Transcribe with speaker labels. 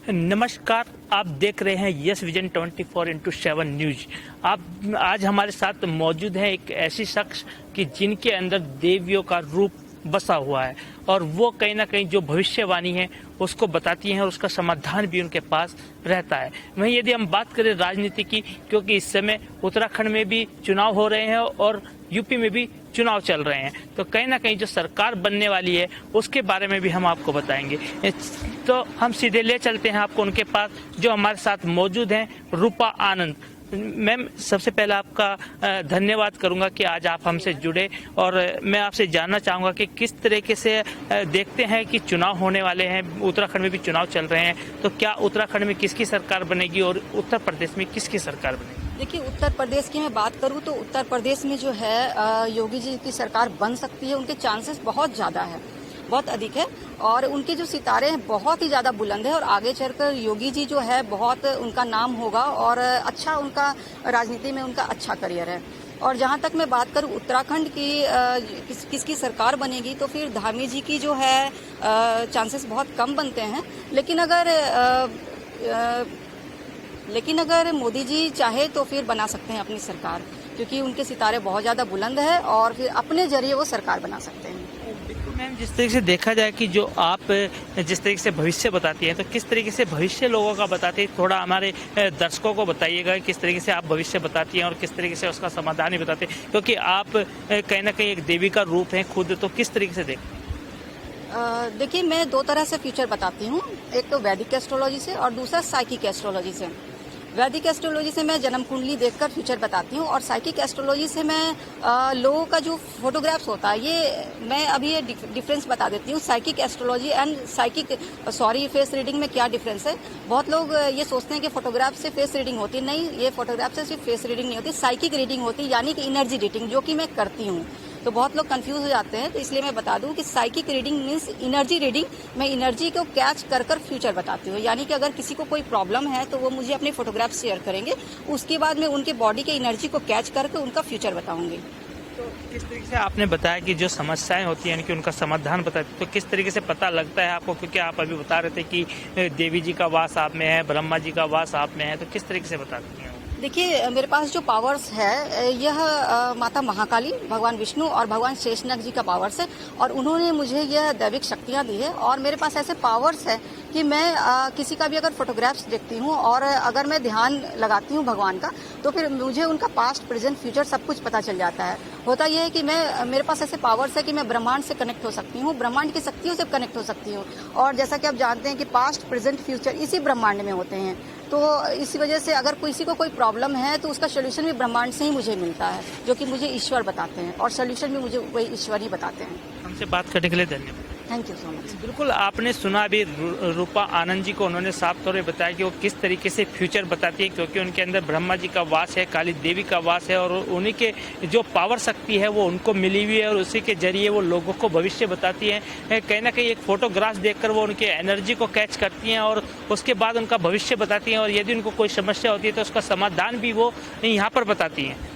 Speaker 1: नमस्कार, आप देख रहे हैं यस विजन 24x7 न्यूज। आप आज हमारे साथ मौजूद हैं एक ऐसी शख्स कि जिनके अंदर देवियों का रूप बसा हुआ है और वो कहीं ना कहीं जो भविष्यवाणी है उसको बताती हैं और उसका समाधान भी उनके पास रहता है। वहीं यदि हम बात करें राजनीति की, क्योंकि इस समय उत्तराखंड में भी चुनाव हो रहे हैं और यूपी में भी चुनाव चल रहे हैं, तो कहीं ना कहीं जो सरकार बनने वाली है उसके बारे में भी हम आपको बताएंगे। तो हम सीधे ले चलते हैं आपको उनके पास जो हमारे साथ मौजूद हैं, रूपा आनंद। मैम, सबसे पहले आपका धन्यवाद करूंगा कि आज आप हमसे जुड़े, और मैं आपसे जानना चाहूंगा कि किस तरीके से देखते हैं कि चुनाव होने वाले हैं, उत्तराखंड में भी चुनाव चल रहे हैं, तो क्या उत्तराखंड में किसकी सरकार बनेगी और उत्तर प्रदेश में किसकी सरकार बनेगी?
Speaker 2: देखिए, उत्तर प्रदेश की मैं बात करूं तो उत्तर प्रदेश में जो है योगी जी की सरकार बन सकती है। उनके चांसेस बहुत ज़्यादा है, बहुत अधिक है, और उनके जो सितारे हैं बहुत ही ज़्यादा बुलंद है, और आगे चलकर योगी जी जो है बहुत उनका नाम होगा और अच्छा उनका राजनीति में उनका अच्छा करियर है। और जहाँ तक मैं बात करूँ उत्तराखंड की किसकी सरकार बनेगी, तो फिर धामी जी की जो है चांसेस बहुत कम बनते हैं। लेकिन अगर मोदी जी चाहे तो फिर बना सकते हैं अपनी सरकार, क्योंकि उनके सितारे बहुत ज़्यादा बुलंद है और फिर अपने जरिए वो सरकार बना सकते हैं।
Speaker 1: मैम, जिस तरीके से देखा जाए कि जो आप जिस तरीके से भविष्य बताती हैं, तो किस तरीके से भविष्य लोगों का बताती है, थोड़ा हमारे दर्शकों को बताइएगा किस तरीके से आप भविष्य बताती हैं और किस तरीके से उसका समाधान ही बताते हैं, क्योंकि आप कहीं ना कहीं एक देवी का रूप है खुद, तो किस तरीके से देखते हैं?
Speaker 2: देखिए, मैं दो तरह से फ्यूचर बताती हूँ, एक तो वैदिक एस्ट्रोलॉजी से और दूसरा साइकिक एस्ट्रोलॉजी से। वैदिक एस्ट्रोलॉजी से मैं जन्म कुंडली देखकर फ्यूचर बताती हूँ, और साइकिक एस्ट्रोलॉजी से मैं लोगों का जो फोटोग्राफ्स होता है, ये मैं अभी ये डिफरेंस बता देती हूँ। Psychic astrology and face reading में क्या डिफरेंस है। बहुत लोग ये सोचते हैं कि फोटोग्राफ से फेस रीडिंग होती है। नहीं, ये फोटोग्राफ से सिर्फ फेस रीडिंग नहीं होती, साइकिक रीडिंग होती है, यानी कि एनर्जी रीडिंग, जो कि मैं करती हूँ। तो बहुत लोग कंफ्यूज हो जाते हैं, तो इसलिए मैं बता दूं कि psychic reading means energy reading. मैं एनर्जी को कैच कर फ्यूचर बताती हूँ, यानी कि अगर किसी को कोई प्रॉब्लम है तो वो मुझे अपने फोटोग्राफ शेयर करेंगे, उसके बाद मैं उनके बॉडी के एनर्जी को कैच करके उनका फ्यूचर बताऊंगी।
Speaker 1: तो किस तरीके से आपने बताया कि जो समस्याएं होती हैं, यानी कि उनका समाधान बताते, तो किस तरीके से पता लगता है आपको, क्योंकि आप अभी बता रहे थे कि देवी जी का वास आप में है, ब्रह्मा जी का वास आप में है, तो किस तरीके से बताती हैं?
Speaker 2: देखिए, मेरे पास जो पावर्स है यह माता महाकाली, भगवान विष्णु और भगवान शेषनाग जी का पावर्स है, और उन्होंने मुझे यह दैविक शक्तियाँ दी है। और मेरे पास ऐसे पावर्स है कि मैं किसी का भी अगर फोटोग्राफ्स देखती हूँ और अगर मैं ध्यान लगाती हूँ भगवान का, तो फिर मुझे उनका पास्ट, प्रेजेंट, फ्यूचर सब कुछ पता चल जाता है। होता यह है कि मेरे पास ऐसे पावर्स है कि मैं ब्रह्मांड से कनेक्ट हो सकती हूँ, ब्रह्मांड की शक्तियों से कनेक्ट हो सकती हूँ, और जैसा कि आप जानते हैं कि पास्ट, प्रेजेंट, फ्यूचर इसी ब्रह्मांड में होते हैं। तो इसी वजह से अगर किसी को कोई प्रॉब्लम है तो उसका सोल्यूशन भी ब्रह्मांड से ही मुझे मिलता है, जो कि मुझे ईश्वर बताते हैं, और सोल्यूशन भी मुझे वही ईश्वर ही बताते हैं।
Speaker 1: हमसे बात करने के लिए धन्यवाद।
Speaker 2: Thank you so much.
Speaker 1: बिल्कुल, आपने सुना अभी रूपा आनंद जी को, उन्होंने साफ तौर पर बताया कि वो किस तरीके से फ्यूचर बताती है, क्योंकि उनके अंदर ब्रह्मा जी का वास है, काली देवी का वास है, और उन्हीं के जो पावर शक्ति है वो उनको मिली हुई है, और उसी के जरिए वो लोगों को भविष्य बताती हैं। कहीं ना कहीं एक फोटोग्राफ देखकर वो उनके एनर्जी को कैच करती हैं और उसके बाद उनका भविष्य बताती हैं, और यदि उनको कोई समस्या होती है तो उसका समाधान भी वो यहाँ पर बताती हैं।